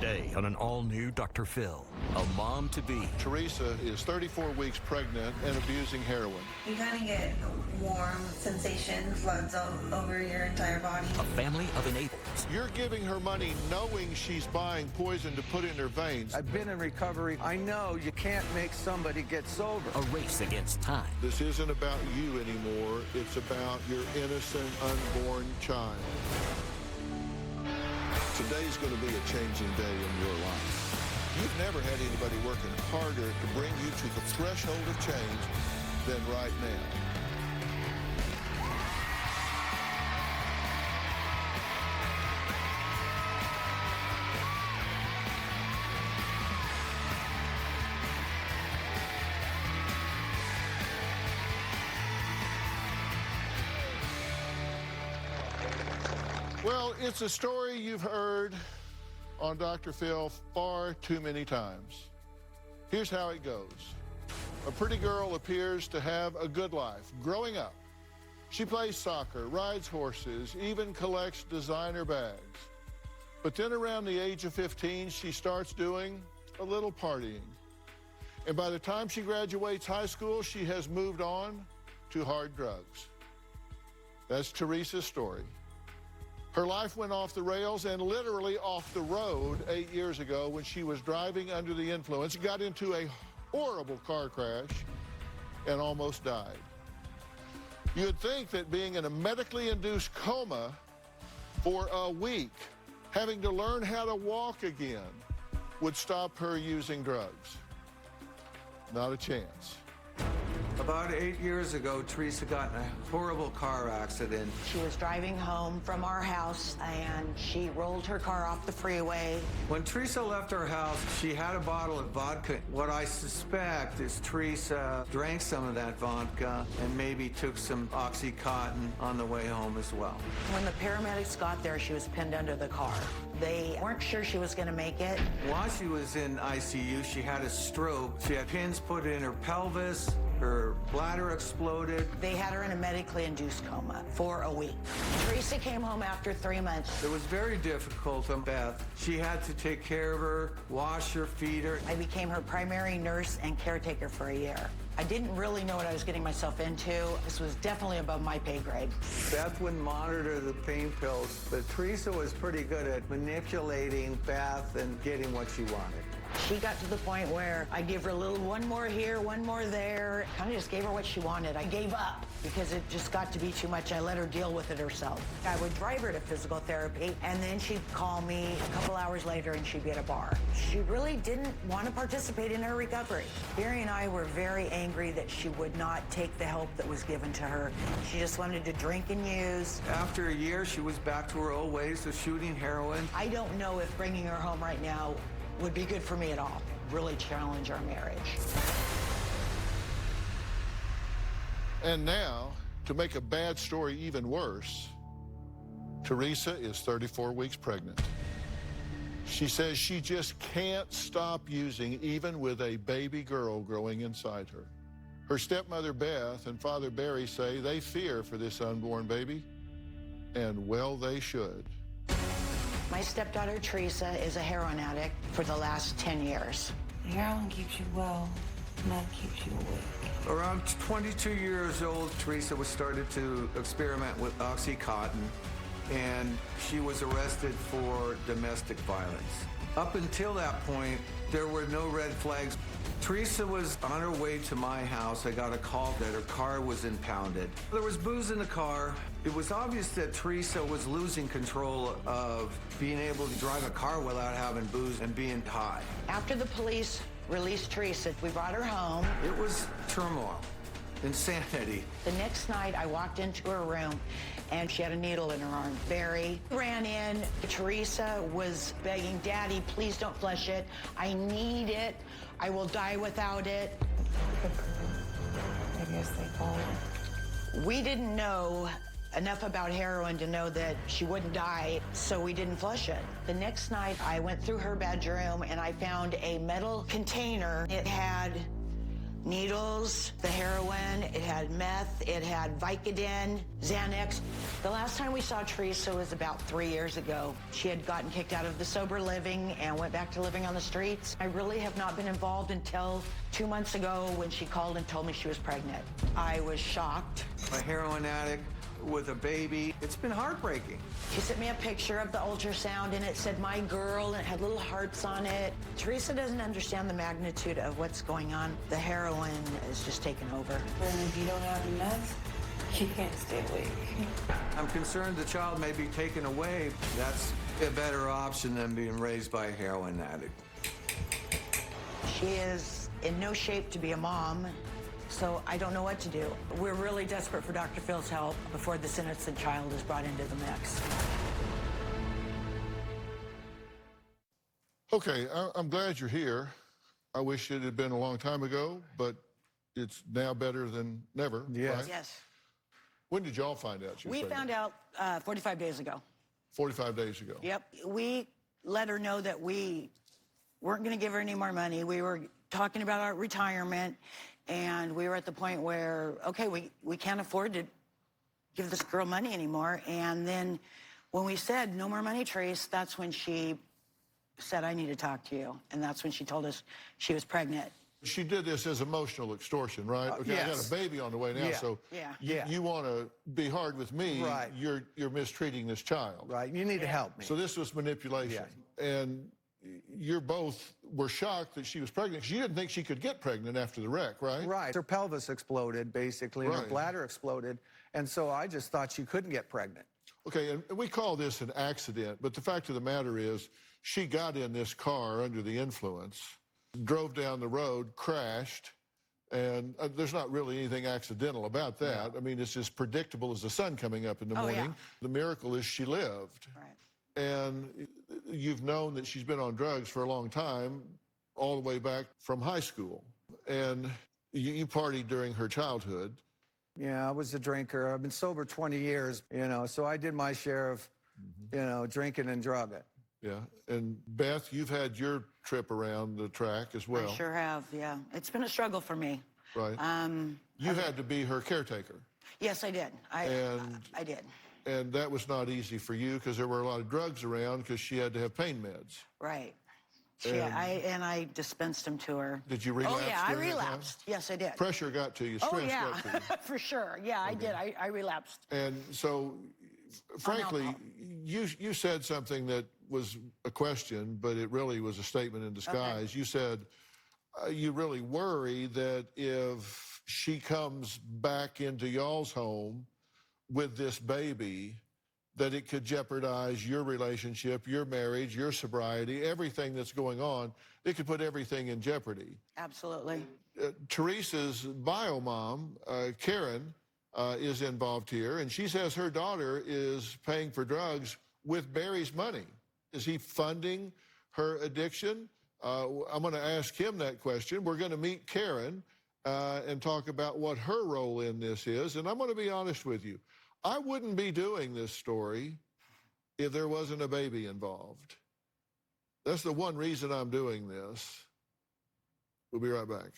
Today on an all-new Dr. Phil, a mom-to-be. Teresa is 34 weeks pregnant and abusing heroin. You kind of get warm sensation floods over your entire body. A family of enablers. You're giving her money knowing she's buying poison to put in her veins. I've been in recovery. I know you can't make somebody get sober. A race against time. This isn't about you anymore. It's about your innocent, unborn child. Today's going to be a changing day in your life. You've never had anybody working harder to bring you to the threshold of change than right now. Well, it's a story you've heard on Dr. Phil far too many times. Here's how it goes. A pretty girl appears to have a good life growing up. She plays soccer, rides horses, even collects designer bags. But then around the age of 15, she starts doing a little partying. And by the time she graduates high school, she has moved on to hard drugs. That's Teresa's story. Her life went off the rails and literally off the road 8 years ago when she was driving under the influence, got into a horrible car crash, and almost died. You'd think that being in a medically induced coma for a week, having to learn how to walk again, would stop her using drugs. Not a chance. About 8 years ago, Teresa got in a horrible car accident. She was driving home from our house, and she rolled her car off the freeway. When Teresa left our house, she had a bottle of vodka. What I suspect is Teresa drank some of that vodka and maybe took some Oxycontin on the way home as well. When the paramedics got there, she was pinned under the car. They weren't sure she was going to make it. While she was in ICU, she had a stroke. She had pins put in her pelvis. Her bladder exploded. They had her in a medically induced coma for a week. Teresa came home after 3 months. It was very difficult on Beth. She had to take care of her, wash her, feed her. I became her primary nurse and caretaker for a year. I didn't really know what I was getting myself into. This was definitely above my pay grade. Beth wouldn't monitor the pain pills, but Teresa was pretty good at manipulating Beth and getting what she wanted. She got to the point where I give her a little one more here, one more there. Kind of just gave her what she wanted. I gave up because it just got to be too much. I let her deal with it herself. I would drive her to physical therapy, and then she'd call me a couple hours later and she'd be at a bar. She really didn't want to participate in her recovery. Barry and I were very angry that she would not take the help that was given to her. She just wanted to drink and use. After a year, she was back to her old ways of shooting heroin. I don't know if bringing her home right now would be good for me at all. Really challenge our marriage. And now, to make a bad story even worse, Teresa is 34 weeks pregnant. She says she just can't stop using, even with a baby girl growing inside her. Her stepmother, Beth, and father, Barry, say they fear for this unborn baby, and well, they should. My stepdaughter, Teresa, is a heroin addict for the last 10 years. Heroin keeps you well, meth keeps you awake. Around 22 years old, Teresa was started to experiment with Oxycontin, and she was arrested for domestic violence. Up until that point, there were no red flags. Teresa was on her way to my house. I got a call that her car was impounded. There was booze in the car. It was obvious that Teresa was losing control of being able to drive a car without having booze and being high. After the police released Teresa, we brought her home. It was turmoil, insanity. The next night, I walked into her room, and she had a needle in her arm. Barry ran in. Teresa was begging, "Daddy, please don't flush it. I need it. I will die without it." I guess they call it. We didn't know enough about heroin to know that she wouldn't die, so we didn't flush it. The next night, I went through her bedroom, and I found a metal container. It had needles, the heroin, it had meth, it had Vicodin, Xanax. The last time we saw Teresa was about 3 years ago. She had gotten kicked out of the sober living and went back to living on the streets. I really have not been involved until 2 months ago when she called and told me she was pregnant. I was shocked. A heroin addict with a baby. It's been heartbreaking. She sent me a picture of the ultrasound, and it said, "My girl," and it had little hearts on it. Teresa doesn't understand the magnitude of what's going on. The heroin is just taking over. And if you don't have meth, you can't stay awake. I'm concerned the child may be taken away. That's a better option than being raised by a heroin addict. She is in no shape to be a mom, so I don't know what to do. We're really desperate for Dr. Phil's help before this innocent child is brought into the mix. Okay, I'm glad you're here. I wish it had been a long time ago, but it's now better than never, Yes. right? Yes. When did y'all find out she was We pregnant? found out 45 days ago. 45 days ago. Yep. We let her know that we weren't going to give her any more money. We were talking about our retirement, and we were at the point where, okay, we can't afford to give this girl money anymore. And then when we said, "No more money, Trace," that's when she said, "I need to talk to you." And that's when she told us she was pregnant. She did this as emotional extortion, right? Okay, I got yes. a baby on the way now, Yeah. so Yeah. Yeah. you want to be hard with me. Right. You're mistreating this child. Right, you need to help me. So this was manipulation. And you're both were shocked that she was pregnant. 'Cause you didn't think she could get pregnant after the wreck, right? Right, her pelvis exploded, basically, and her Right. bladder exploded, and so I just thought she couldn't get pregnant. Okay, and we call this an accident, but the fact of the matter is she got in this car under the influence, drove down the road, crashed, and there's not really anything accidental about that. I mean, it's as predictable as the sun coming up in the Oh, yeah. morning. The miracle is she lived. Right. And you've known that she's been on drugs for a long time, all the way back from high school. And you partied during her childhood. Yeah, I was a drinker. I've been sober 20 years, so I did my share of, drinking and drugging. Yeah. And Beth, you've had your trip around the track as well. I sure have, yeah. It's been a struggle for me. Right. You had to be her caretaker. Yes, I did. And- I did. And that was not easy for you because there were a lot of drugs around because she had to have pain meds. Right. And- I dispensed them to her. Did you relapse? Oh, yeah, I during that time? relapsed. Yes, I did. Pressure got to you, Oh, stress yeah, got to you. for sure. Yeah, I did. I relapsed. And so, frankly, alcohol. you said something that was a question, but it really was a statement in disguise. You said you really worry that if she comes back into y'all's home with this baby, that it could jeopardize your relationship, your marriage, your sobriety, everything that's going on. It could put everything in jeopardy. Absolutely. Teresa's bio mom, Karen, is involved here, and she says her daughter is paying for drugs with Barry's money. Is he funding her addiction? I'm going to ask him that question. We're going to meet Karen and talk about what her role in this is, and I'm going to be honest with you. I wouldn't be doing this story if there wasn't a baby involved. That's the one reason I'm doing this. We'll be right back.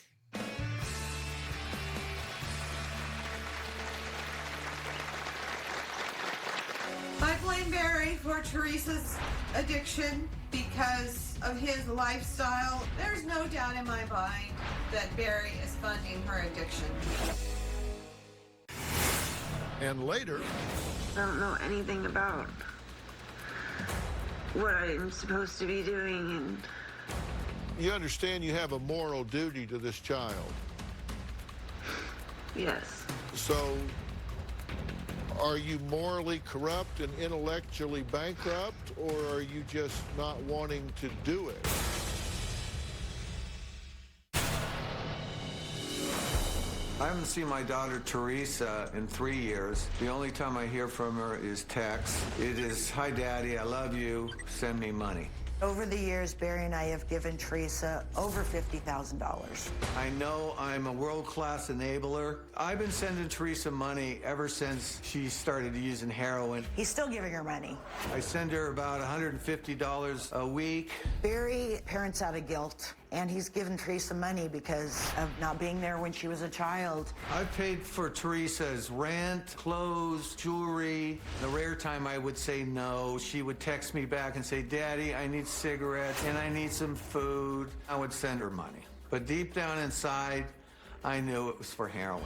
I blame Barry for Teresa's addiction because of his lifestyle. There's no doubt in my mind that Barry is funding her addiction. And later, I don't know anything about what I'm supposed to be doing, and you understand you have a moral duty to this child. yes, So, are you morally corrupt and intellectually bankrupt, or are you just not wanting to do it? I haven't seen my daughter Teresa in 3 years. The only time I hear from her is text. It is, "Hi, Daddy, I love you. Send me money." Over the years, Barry and I have given Teresa over $50,000. I know I'm a world-class enabler. I've been sending Teresa money ever since she started using heroin. He's still giving her money. I send her about $150 a week. Barry parents out of guilt, And he's given Teresa money because of not being there when she was a child. I've paid for Teresa's rent, clothes, jewelry. The rare time I would say no, she would text me back and say, Daddy, I need cigarettes and I need some food. I would send her money. But deep down inside, I knew it was for heroin.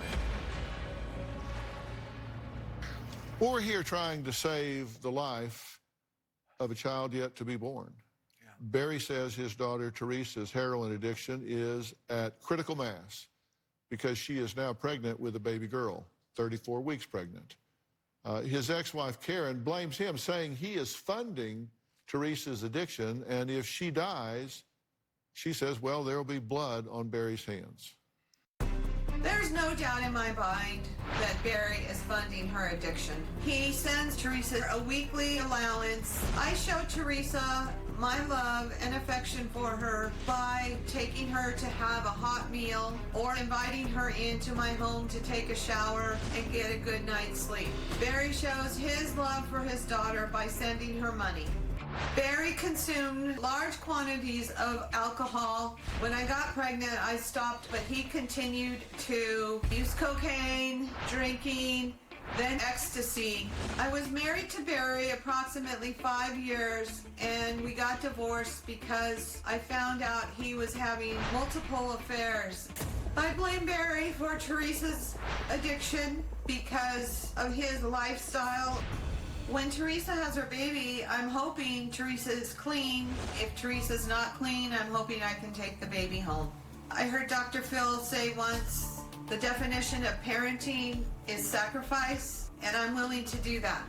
Well, we're here trying to save the life of a child yet to be born. Yeah. Barry says his daughter Teresa's heroin addiction is at critical mass because she is now pregnant with a baby girl, 34 weeks pregnant. His ex-wife Karen blames him, saying he is funding Teresa's addiction, and if she dies, she says, well, there will be blood on Barry's hands. There's no doubt in my mind that Barry is funding her addiction. He sends Teresa a weekly allowance. I show Teresa my love and affection for her by taking her to have a hot meal or inviting her into my home to take a shower and get a good night's sleep. Barry shows his love for his daughter by sending her money. Barry consumed large quantities of alcohol. When I got pregnant, I stopped, but he continued to use cocaine, drinking, then ecstasy. I was married to Barry approximately 5 years, and we got divorced because I found out he was having multiple affairs. I blame Barry for Teresa's addiction because of his lifestyle. When Teresa has her baby, I'm hoping Teresa is clean. If Teresa's not clean, I'm hoping I can take the baby home. I heard Dr. Phil say once, the definition of parenting is sacrifice, and I'm willing to do that.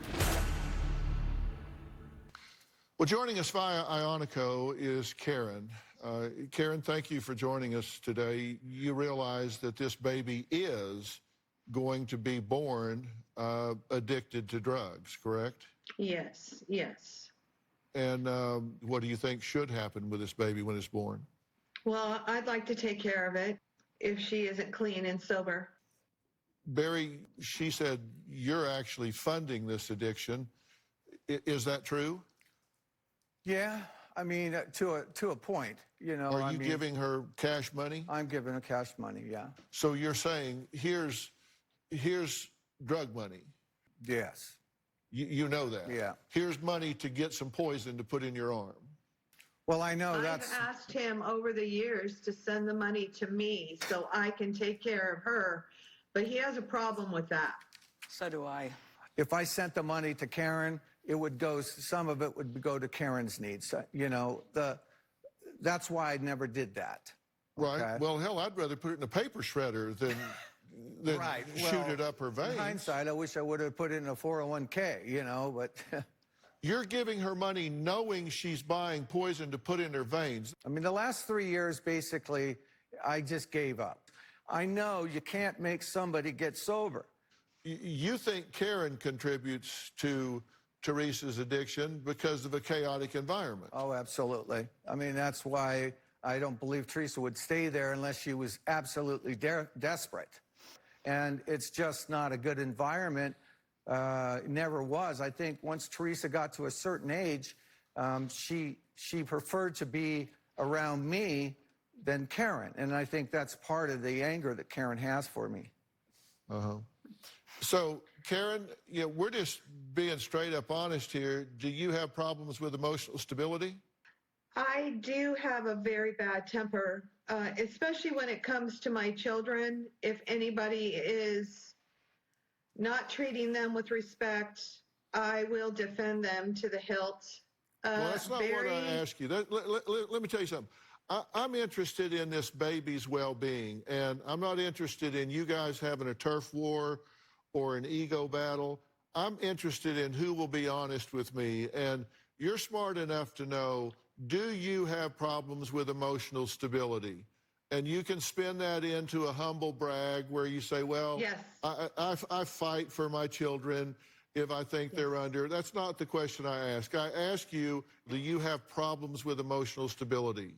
Well, joining us via Ionico is Karen. Karen, thank you for joining us today. You realize that this baby is going to be born addicted to drugs, correct? Yes, yes. And what do you think should happen with this baby when it's born? Well, I'd like to take care of it if she isn't clean and sober. Barry, she said you're actually funding this addiction. Is that true? Yeah, I mean, to a point, you know. Are you giving her cash money? I'm giving her cash money, yeah. So you're saying, here's drug money. Yes. You know that. Yeah. Here's money to get some poison to put in your arm. Well, I know that's... I've asked him over the years to send the money to me so I can take care of her, but he has a problem with that. So do I. If I sent the money to Karen, it would go, some of it would go to Karen's needs. You know, that's why I never did that. Right. Okay? Well, hell, I'd rather put it in a paper shredder than right. shoot it up her veins. In hindsight, I wish I would have put it in a 401k, you know, but... You're giving her money knowing she's buying poison to put in her veins. I mean, the last 3 years, basically, I just gave up. I know you can't make somebody get sober. You think Karen contributes to Teresa's addiction because of a chaotic environment? Oh, absolutely. I mean, that's why I don't believe Teresa would stay there unless she was absolutely desperate. And it's just not a good environment. Never was. I think once Teresa got to a certain age, she preferred to be around me than Karen. And I think that's part of the anger that Karen has for me. Uh-huh. So, Karen, you know, we're just being straight up honest here. Do you have problems with emotional stability? I do have a very bad temper, especially when it comes to my children. If anybody is not treating them with respect, I will defend them to the hilt. Well, that's not what I asked you. Let me tell you something. I'm interested in this baby's well-being, and I'm not interested in you guys having a turf war or an ego battle. I'm interested in who will be honest with me, and you're smart enough to know, do you have problems with emotional stability? And you can spin that into a humble brag where you say, well, yes. I fight for my children if I think they're under. That's not the question I ask. I ask you, do you have problems with emotional stability?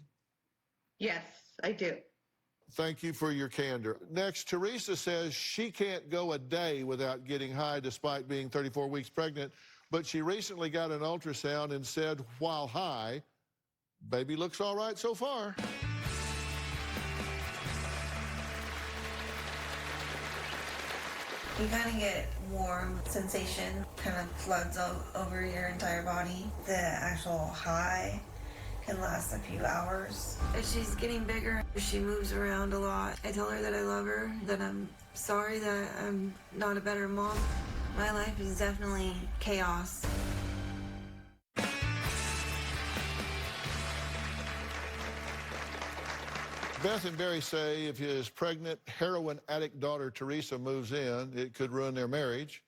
Yes, I do. Thank you for your candor. Next, Teresa says she can't go a day without getting high despite being 34 weeks pregnant, but she recently got an ultrasound and said, while high, baby looks all right so far. You kind of get warm sensation, kind of floods over your entire body. The actual high can last a few hours. As she's getting bigger, she moves around a lot. I tell her that I love her, that I'm sorry that I'm not a better mom. My life is definitely chaos. Beth and Barry say if his pregnant heroin addict daughter Teresa moves in, it could ruin their marriage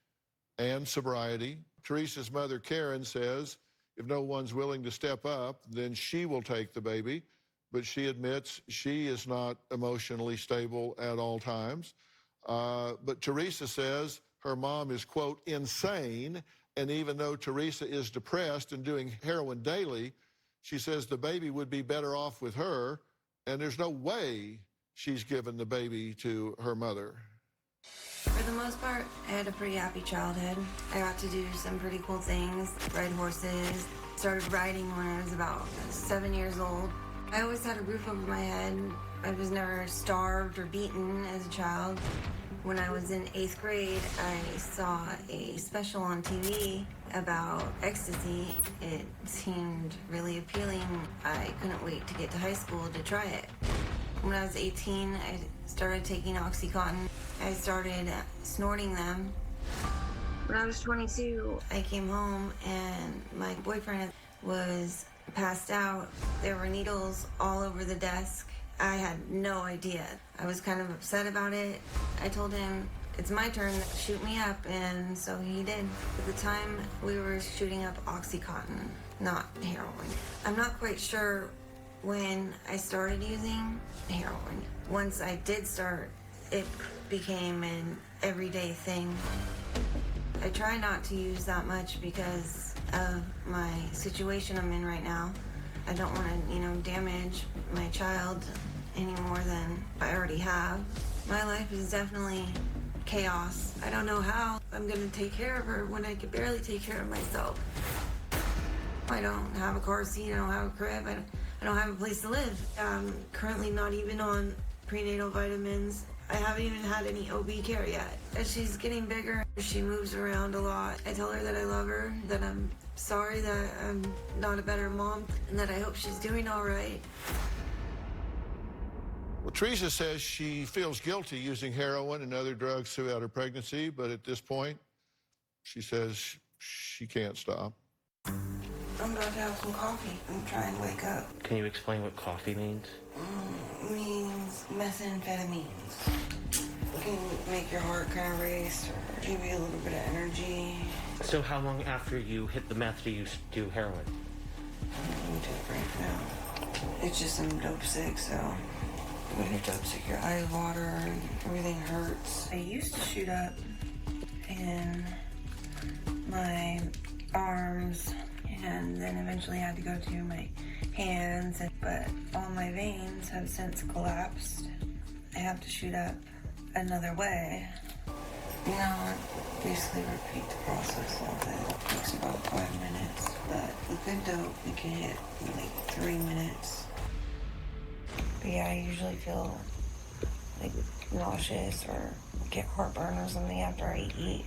and sobriety. Teresa's mother Karen says if no one's willing to step up, then she will take the baby. But she admits she is not emotionally stable at all times. But Teresa says her mom is, quote, insane. And even though Teresa is depressed and doing heroin daily, she says the baby would be better off with her. And there's no way she's given the baby to her mother. For the most part, I had a pretty happy childhood. I got to do some pretty cool things, ride horses. Started riding when I was about 7 years old. I always had a roof over my head. I was never starved or beaten as a child. When I was in 8th grade, I saw a special on TV about ecstasy. It seemed really appealing. I couldn't wait to get to high school to try it. When I was 18, I started taking Oxycontin. I started snorting them. When I was 22, I came home and my boyfriend was passed out. There were needles all over the desk. I had no idea. I was kind of upset about it. I told him, it's my turn, shoot me up, and so he did. At the time, we were shooting up Oxycontin, not heroin. I'm not quite sure when I started using heroin. Once I did start, it became an everyday thing. I try not to use that much because of my situation I'm in right now. I don't want to, damage my child any more than I already have. My life is definitely chaos. I don't know how I'm going to take care of her when I could barely take care of myself. I don't have a car seat, I don't have a crib, I don't have a place to live. I'm currently not even on prenatal vitamins. I haven't even had any OB care yet. As she's getting bigger, she moves around a lot. I tell her that I love her, that I'm sorry that I'm not a better mom, and that I hope she's doing all right. Well, Teresa says she feels guilty using heroin and other drugs throughout her pregnancy, but at this point, she says she can't stop. I'm about to have some coffee. I'm trying to wake up. Can you explain what coffee means? It means methamphetamines. It can make your heart kind of race or give you a little bit of energy. So how long after you hit the meth do you do heroin? Let me do it right now. It's just I'm dope sick, so when you're dope sick, your eyes water and everything hurts. I used to shoot up in my arms and then eventually had to go to my hands, but all my veins have since collapsed. I have to shoot up another way. Basically repeat the process all day. It takes about 5 minutes, but the good dope, you can hit in like 3 minutes. But yeah, I usually feel like nauseous or get heartburn or something after I eat,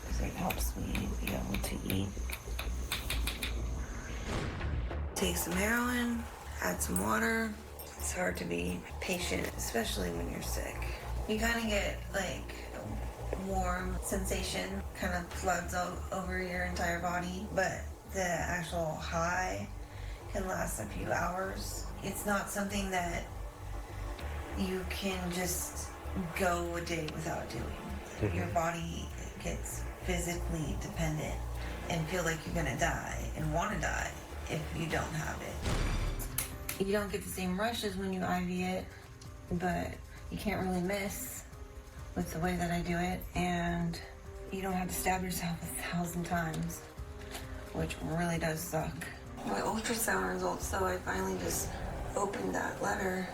because it helps me be able to eat. Take some heroin, add some water. It's hard to be patient, especially when you're sick. You kind of get like a warm sensation, kind of floods over your entire body, but the actual high can last a few hours. It's not something that you can just go a day without doing. Mm-hmm. Your body gets physically dependent and feel like you're gonna die and want to die if you don't have it. You don't get the same rush as when you IV it, but you can't really miss with the way that I do it, and you don't have to stab yourself 1,000 times, which really does suck. My ultrasound results, though, I finally just opened that letter.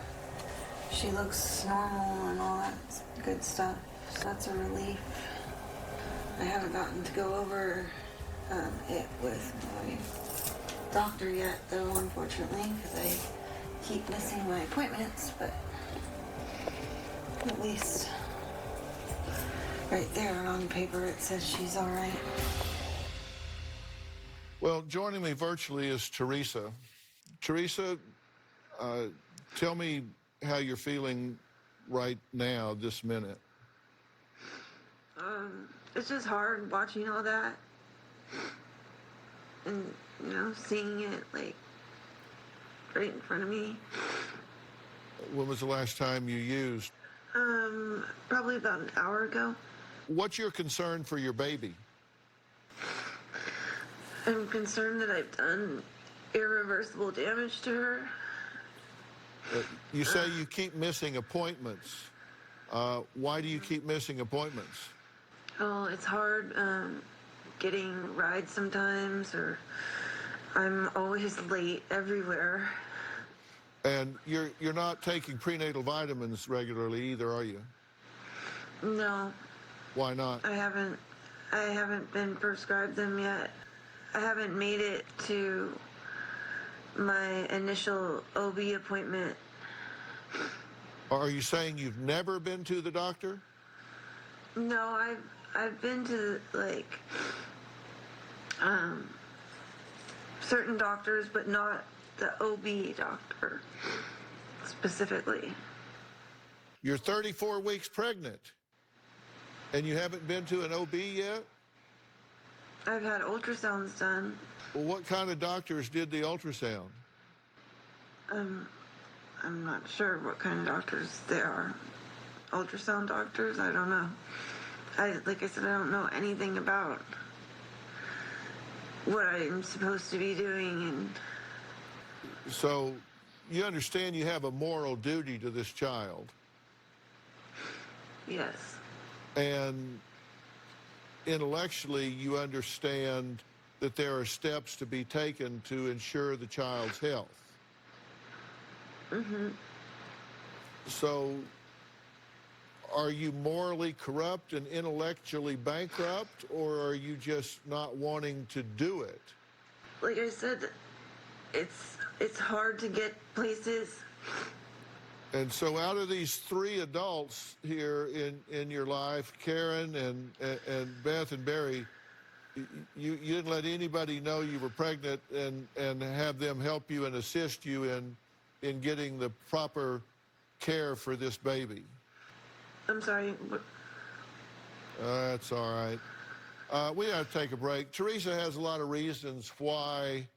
She looks normal and all that good stuff, so that's a relief. I haven't gotten to go over it with my doctor yet, though, unfortunately, because I keep missing my appointments, but at least Right there on paper it says she's all right. Well, joining me virtually is Teresa. Teresa, tell me how you're feeling right now, this minute. It's just hard watching all that and, seeing it, like, right in front of me. When was the last time you used? Probably about an hour ago. What's your concern for your baby? I'm concerned that I've done irreversible damage to her. You say you keep missing appointments. Why do you keep missing appointments? Oh, it's hard getting rides sometimes, or I'm always late everywhere. And you're not taking prenatal vitamins regularly either, are you? No. Why not? I haven't been prescribed them yet. I haven't made it to my initial OB appointment. Are you saying you've never been to the doctor? No, I've been to certain doctors, but not the OB doctor specifically. You're 34 weeks pregnant, and you haven't been to an OB yet? I've had ultrasounds done. Well, what kind of doctors did the ultrasound? I'm not sure what kind of doctors they are. Ultrasound doctors? I don't know. Like I said, I don't know anything about what I'm supposed to be doing. And so you understand you have a moral duty to this child. yes, And intellectually, you understand that there are steps to be taken to ensure the child's health. mm-hmm. So are you morally corrupt and intellectually bankrupt, or are you just not wanting to do it? Like I said, it's hard to get places. And so out of these three adults here in your life, Karen and Beth and Barry, you didn't let anybody know you were pregnant and have them help you and assist you in getting the proper care for this baby. I'm sorry. That's all right. We have to take a break. Teresa has a lot of reasons why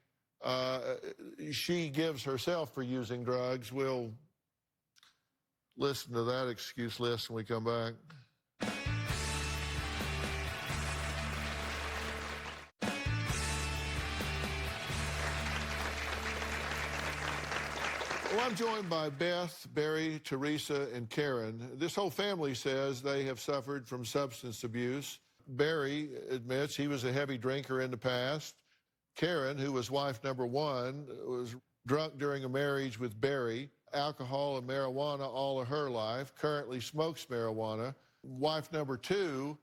she gives herself for using drugs. We'll listen to that excuse list when we come back. Well, I'm joined by Beth, Barry, Teresa, and Karen. This whole family says they have suffered from substance abuse. Barry admits he was a heavy drinker in the past. Karen, who was wife number one, was drunk during a marriage with Barry. Alcohol and marijuana all of her life. Currently smokes marijuana. Wife number two,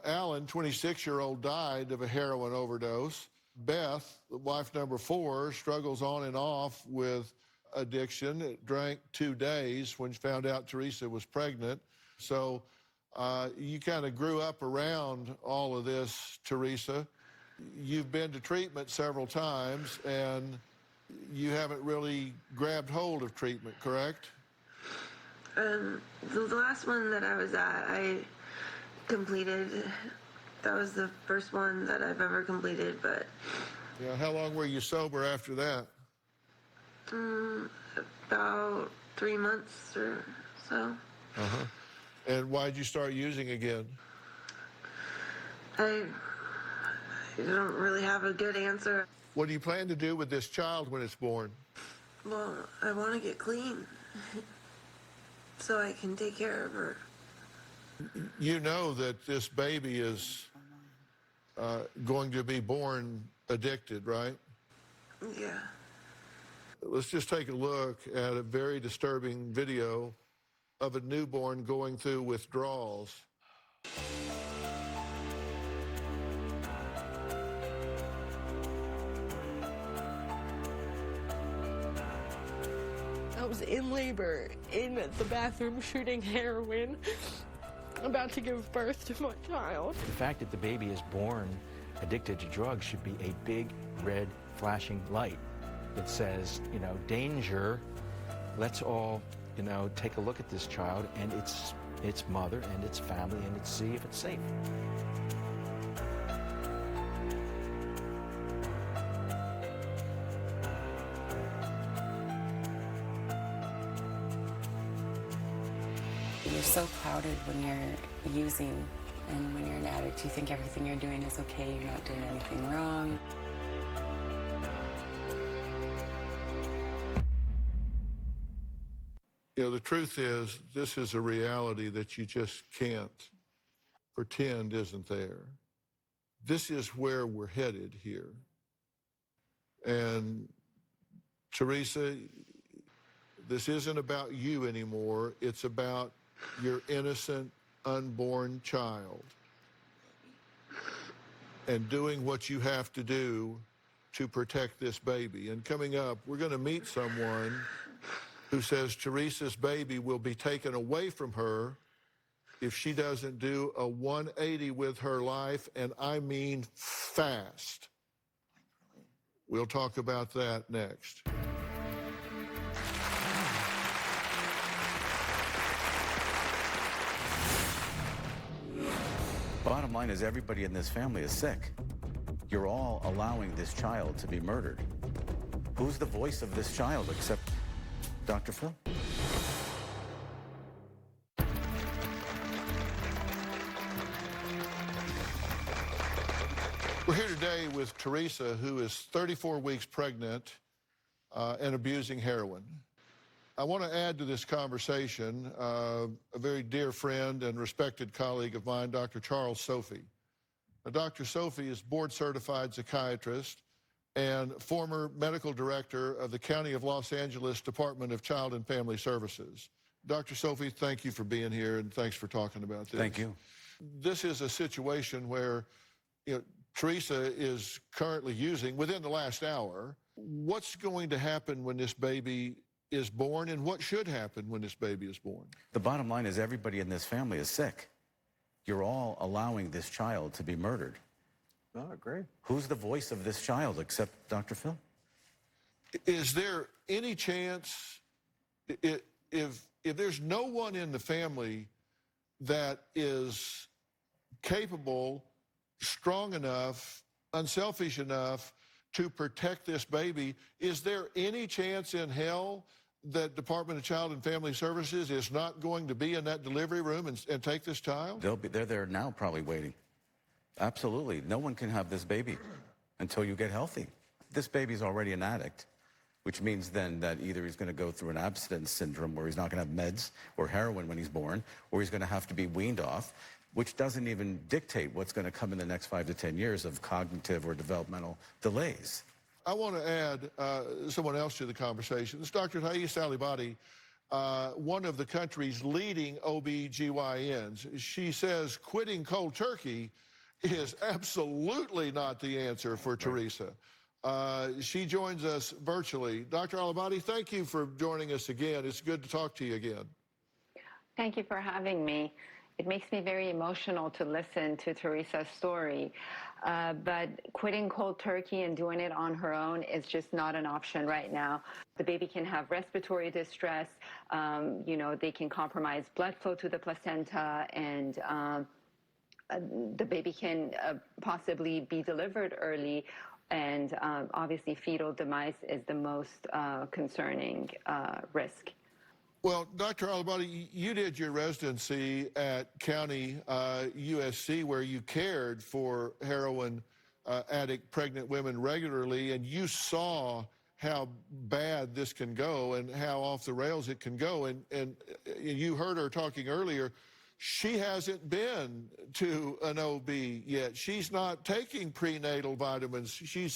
Alan, 26-year-old, died of a heroin overdose. Beth, wife number four, struggles on and off with addiction. Drank 2 days when she found out Teresa was pregnant. So you kind of grew up around all of this, Teresa. You've been to treatment several times, and you haven't really grabbed hold of treatment, correct? The last one that I was at, I completed. That was the first one that I've ever completed, but... Yeah, how long were you sober after that? About 3 months or so. Uh-huh. And why'd you start using again? I don't really have a good answer. What do you plan to do with this child when it's born? Well, I want to get clean so I can take care of her. You know that this baby is going to be born addicted, right? Yeah. Let's just take a look at a very disturbing video of a newborn going through withdrawals. I was in labor, in the bathroom shooting heroin. about to give birth to my child. The fact that the baby is born addicted to drugs should be a big red flashing light that says, you know, danger. Let's all, you know, take a look at this child and its mother and its family and see if it's safe. You're so clouded when you're using, and when you're an addict, you think everything you're doing is okay, you're not doing anything wrong. You know, the truth is, this is a reality that you just can't pretend isn't there. This is where we're headed here. And Teresa, this isn't about you anymore. It's about your innocent, unborn child and doing what you have to do to protect this baby. And coming up, we're going to meet someone who says Teresa's baby will be taken away from her if she doesn't do a 180 with her life, and I mean fast. We'll talk about that next. Bottom line is everybody in this family is sick. You're all allowing this child to be murdered. Who's the voice of this child except Dr. Phil? We're here today with Teresa, who is 34 weeks pregnant and abusing heroin. I want to add to this conversation a very dear friend and respected colleague of mine, Dr. Charles Sophie. Now, Dr. Sophie is board-certified psychiatrist and former medical director of the County of Los Angeles Department of Child and Family Services. Dr. Sophie, thank you for being here, and thanks for talking about this. Thank you. This is a situation where, you know, Teresa is currently using, within the last hour. What's going to happen when this baby is born, and what should happen when this baby is born? The bottom line is everybody in this family is sick. You're all allowing this child to be murdered. No, I agree. Who's the voice of this child except Dr. Phil? Is there any chance, if there's no one in the family that is capable, strong enough, unselfish enough to protect this baby, is there any chance in hell that Department of Child and Family Services is not going to be in that delivery room and take this child? They're there now probably waiting. Absolutely. No one can have this baby until you get healthy. This baby's already an addict, which means then that either he's going to go through an abstinence syndrome where he's not going to have meds or heroin when he's born, or he's going to have to be weaned off, which doesn't even dictate what's going to come in the next 5 to 10 years of cognitive or developmental delays. I want to add someone else to the conversation. This is Dr. Thais Alibadi, one of the country's leading OBGYNs. She says quitting cold turkey is absolutely not the answer for Teresa. She joins us virtually. Dr. Alibadi, thank you for joining us again. It's good to talk to you again. Thank you for having me. It makes me very emotional to listen to Teresa's story. But quitting cold turkey and doing it on her own is just not an option right now. The baby can have respiratory distress. They can compromise blood flow to the placenta, and the baby can possibly be delivered early. And obviously, fetal demise is the most concerning risk. Well, Dr. Alibadi, you did your residency at County USC, where you cared for heroin addict pregnant women regularly, and you saw how bad this can go and how off the rails it can go. And you heard her talking earlier. She hasn't been to an OB yet. She's not taking prenatal vitamins. She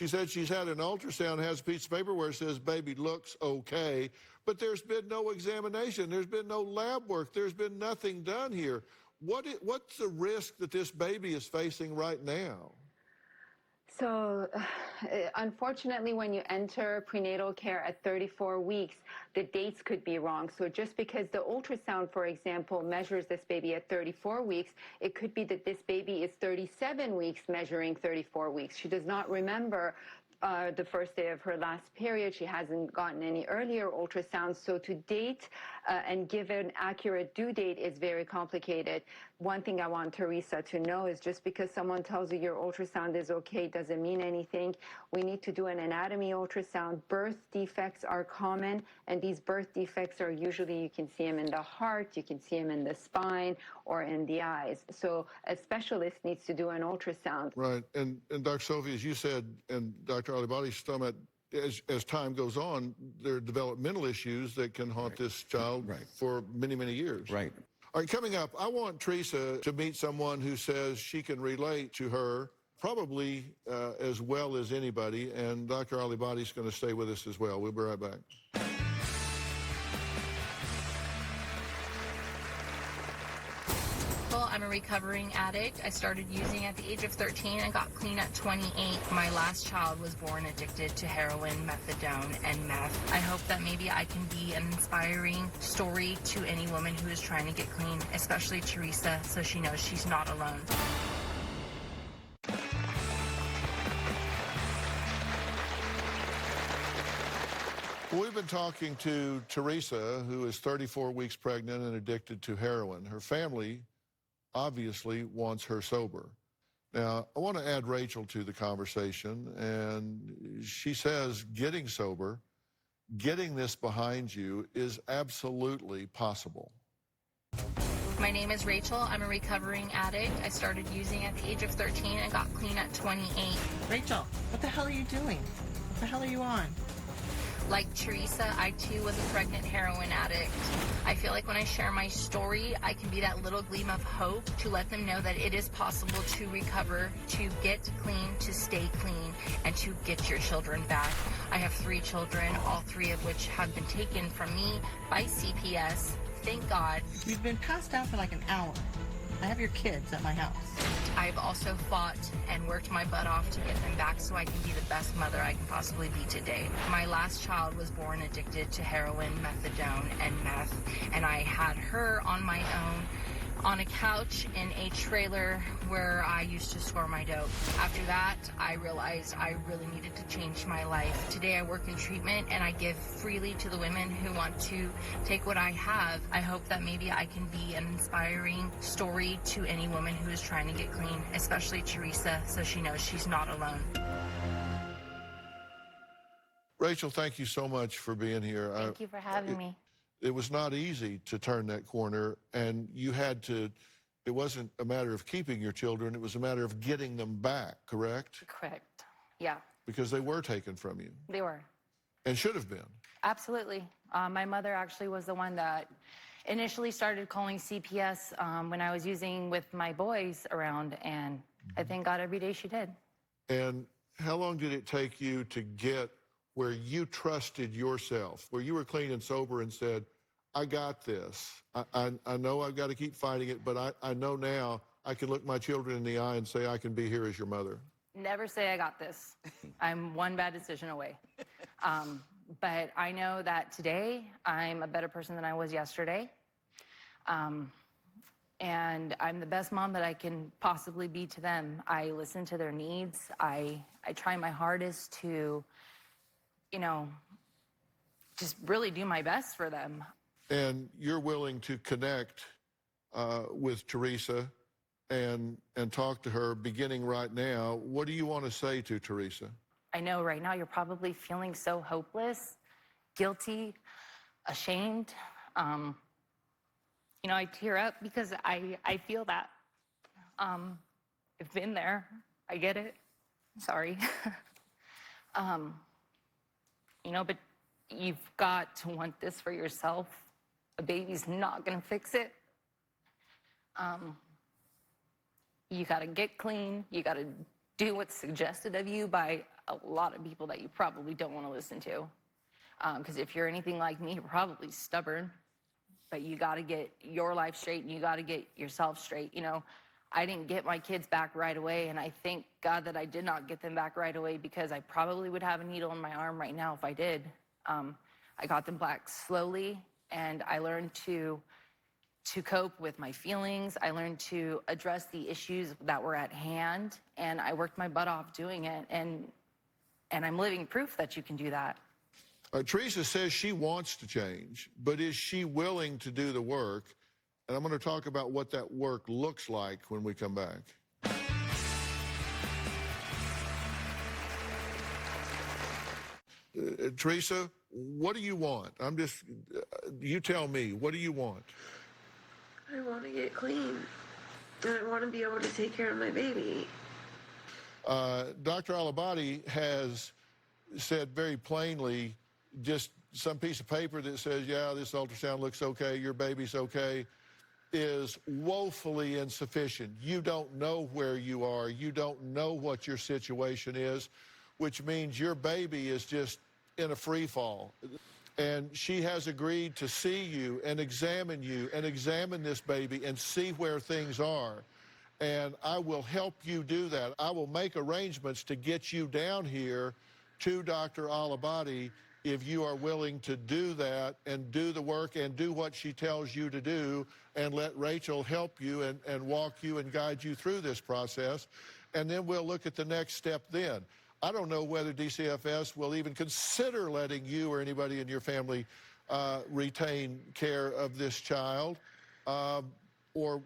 said she's had an ultrasound, has a piece of paper where it says baby looks okay, but there's been no examination. There's been no lab work. There's been nothing done here. What's the risk that this baby is facing right now? So, unfortunately, when you enter prenatal care at 34 weeks, the dates could be wrong. So just because the ultrasound, for example, measures this baby at 34 weeks, it could be that this baby is 37 weeks measuring 34 weeks. She does not remember the first day of her last period. She hasn't gotten any earlier ultrasounds. So to date and give an accurate due date is very complicated. One thing I want Teresa to know is just because someone tells you your ultrasound is okay doesn't mean anything. We need to do an anatomy ultrasound. Birth defects are common, and these birth defects are usually, you can see them in the heart, you can see them in the spine, or in the eyes. So a specialist needs to do an ultrasound. Right. And Dr. Sophie, as you said, and Dr. Alibadi's talking about, as time goes on, there are developmental issues that can haunt this child for many, many years. Right. All right, coming up, I want Teresa to meet someone who says she can relate to her probably as well as anybody, and Dr. Alibadi's going to stay with us as well. We'll be right back. Well, I'm a recovering addict. I started using at the age of 13 and got clean at 28. My last child was born addicted to heroin, methadone, and meth. I hope that maybe I can be an inspiring story to any woman who is trying to get clean, especially Teresa, so she knows she's not alone. We've been talking to Teresa, who is 34 weeks pregnant and addicted to heroin. Her family obviously wants her sober. Now, I want to add Rachel to the conversation, and she says getting sober, getting this behind you is absolutely possible. My name is Rachel. I'm a recovering addict. I started using at the age of 13 and got clean at 28. Rachel, what the hell are you doing? What the hell are you on? Like Teresa, I too was a pregnant heroin addict. I feel like when I share my story, I can be that little gleam of hope to let them know that it is possible to recover, to get clean, to stay clean, and to get your children back. I have 3 children, all 3 of which have been taken from me by CPS. Thank God. You've been passed out for like an hour. I have your kids at my house. I've also fought and worked my butt off to get them back so I can be the best mother I can possibly be today. My last child was born addicted to heroin, methadone, and meth, and I had her on my own on a couch in a trailer where I used to store my dope. After that, I realized I really needed to change my life. Today I work in treatment and I give freely to the women who want to take what I have. I hope that maybe I can be an inspiring story to any woman who is trying to get clean, especially Teresa, so she knows she's not alone. Rachel, thank you so much for being here. Thank you for having me. It was not easy to turn that corner, and you had to, it wasn't a matter of keeping your children, it was a matter of getting them back, correct? Correct. Yeah. Because they were taken from you. They were. And should have been. Absolutely. My mother actually was the one that initially started calling CPS when I was using with my boys around, and I thank God every day she did. And how long did it take you to get where you trusted yourself, where you were clean and sober and said, I got this. I know I've got to keep fighting it, but I know now I can look my children in the eye and say I can be here as your mother. Never say I got this. I'm one bad decision away. But I know that today I'm a better person than I was yesterday. And I'm the best mom that I can possibly be to them. I listen to their needs. I try my hardest to, you know, just really do my best for them. And you're willing to connect with Teresa and talk to her beginning right now. What do you want to say to Teresa? I know right now you're probably feeling so hopeless, guilty, ashamed. You know, I tear up because I feel that. I've been there. I get it. Sorry. You know, but you've got to want this for yourself. A baby's not gonna fix it. You gotta get clean. You gotta do what's suggested of you by a lot of people that you probably don't want to listen to. Because if you're anything like me, you're probably stubborn. But you gotta get your life straight and you gotta get yourself straight. You know, I didn't get my kids back right away, and I thank God that I did not get them back right away, because I probably would have a needle in my arm right now if I did. I got them back slowly, and I learned to cope with my feelings. I learned to address the issues that were at hand, and I worked my butt off doing it, and I'm living proof that you can do that. Teresa says she wants to change, but is she willing to do the work? And I'm going to talk about what that work looks like when we come back. Teresa, what do you want? You tell me, what do you want? I want to get clean. And I want to be able to take care of my baby. Dr. Alabadi has said very plainly, just some piece of paper that says, yeah, this ultrasound looks okay, your baby's okay, is woefully insufficient. You don't know where you are. You don't know what your situation is, which means your baby is just in a free fall. And she has agreed to see you and examine this baby and see where things are. And I will help you do that. I will make arrangements to get you down here to Dr. Alabadi if you are willing to do that and do the work and do what she tells you to do, and let Rachel help you and walk you and guide you through this process. And then we'll look at the next step then. I don't know whether DCFS will even consider letting you or anybody in your family retain care of this child, or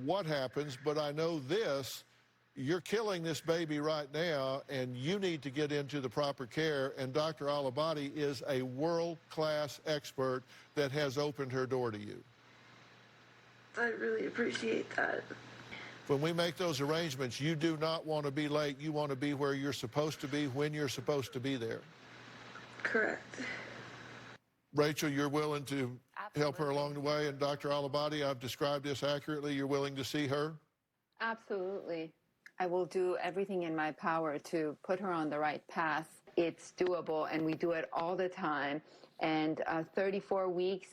what happens, but I know this: you're killing this baby right now, and you need to get into the proper care, and Dr. Alabadi is a world-class expert that has opened her door to you. I really appreciate that. When we make those arrangements, you do not want to be late. You want to be where you're supposed to be, when you're supposed to be there. Correct. Rachel, you're willing to help her along the way, and Dr. Alabadi, I've described this accurately. You're willing to see her? Absolutely. I will do everything in my power to put her on the right path. It's doable, and we do it all the time. And 34 weeks,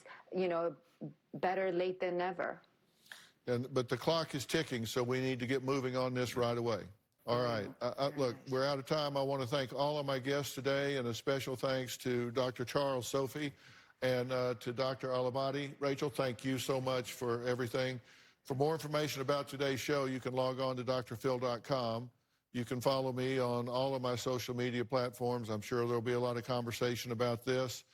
better late than never. But the clock is ticking, so we need to get moving on this right away. All right. Look, we're out of time. I want to thank all of my guests today, and a special thanks to Dr. Charles Sophie and to Dr. Alabadi. Rachel, thank you so much for everything. For more information about today's show, you can log on to drphil.com. You can follow me on all of my social media platforms. I'm sure there'll be a lot of conversation about this.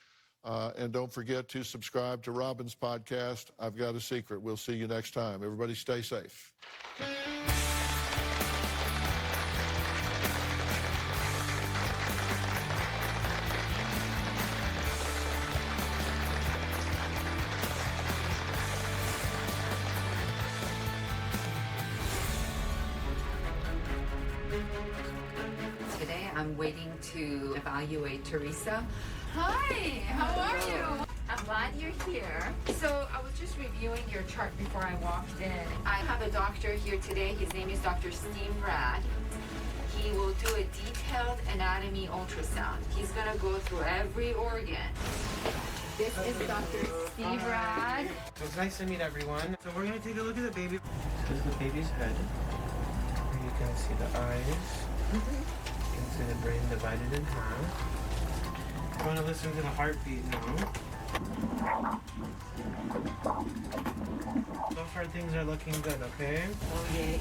And don't forget to subscribe to Robin's podcast, I've Got a Secret. We'll see you next time. Everybody stay safe. Today I'm waiting to evaluate Teresa. Hi, how are you? I'm glad you're here. So I was just reviewing your chart before I walked in. I have a doctor here today. His name is Dr. Steve Rad. He will do a detailed anatomy ultrasound. He's gonna go through every organ. This is Dr. Steve Rad. So it's nice to meet everyone. So we're gonna take a look at the baby. This is the baby's head. Here you can see the eyes. You can see the brain divided in half. I want to listen to the heartbeat now. So far things are looking good, okay? Okay.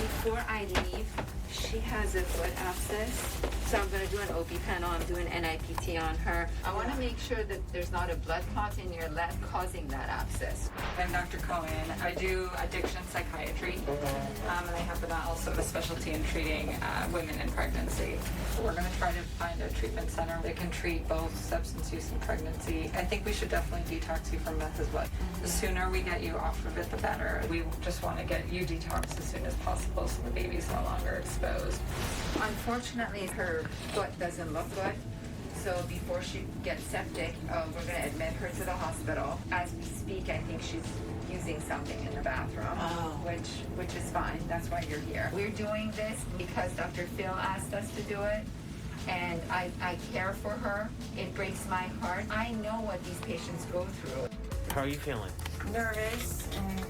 Before I leave, she has a foot abscess. So I'm going to do an OB panel. I'm doing NIPT on her. I want to make sure that there's not a blood clot in your leg causing that abscess. I'm Dr. Cohen. I do addiction psychiatry, and I happen to also have a specialty in treating women in pregnancy. We're going to try to find a treatment center that can treat both substance use and pregnancy. I think we should definitely detox you from meth as well. The sooner we get you off of it, the better. We just want to get you detoxed as soon as possible so the baby's no longer exposed. Unfortunately, her foot doesn't look good. So before she gets septic, we're going to admit her to the hospital. As we speak, I think she's using something in the bathroom, which is fine. That's why you're here. We're doing this because Dr. Phil asked us to do it, and I care for her. It breaks my heart. I know what these patients go through. How are you feeling? Nervous and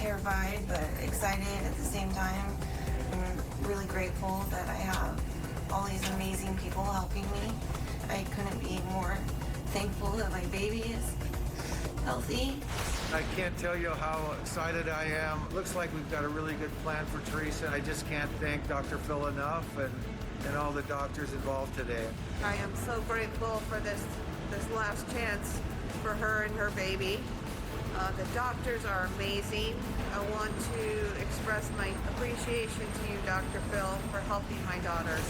terrified but excited at the same time. I'm really grateful that I have all these amazing people helping me. I couldn't be more thankful that my baby is healthy. I can't tell you how excited I am. Looks like we've got a really good plan for Teresa. I just can't thank Dr. Phil enough and all the doctors involved today. I am so grateful for this last chance for her and her baby. The doctors are amazing. I want to express my appreciation to you, Dr. Phil, for helping my daughters.